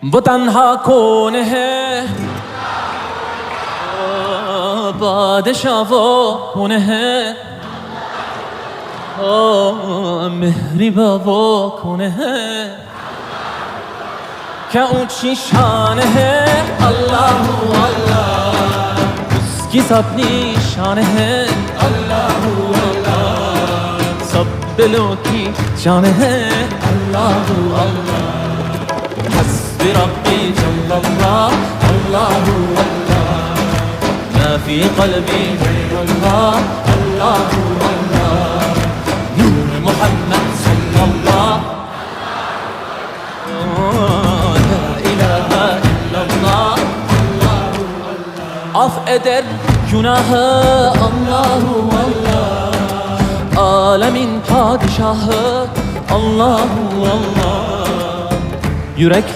वो तन्हा कौन है, बादशाह वो कौन है, मेहरिबा वो कौन है, क्या ऊंची शान है। अल्लाह अल्लाह, उसकी अपनी शान है। अल्लाह अल्लाह, सब दिलों की जान है। अल्लाह अल्लाह, हस्बी रब्बी जल्लल्लाह। अल्लाह अल्लाह, मा फी क़ल्बी गैरुल्लाह। अल्लाह अल्लाह, नूर Muhammad सल्लल्लाह। Af eder günahı Allahu Allah, alemin padişahı Allahu Allah. Yürekler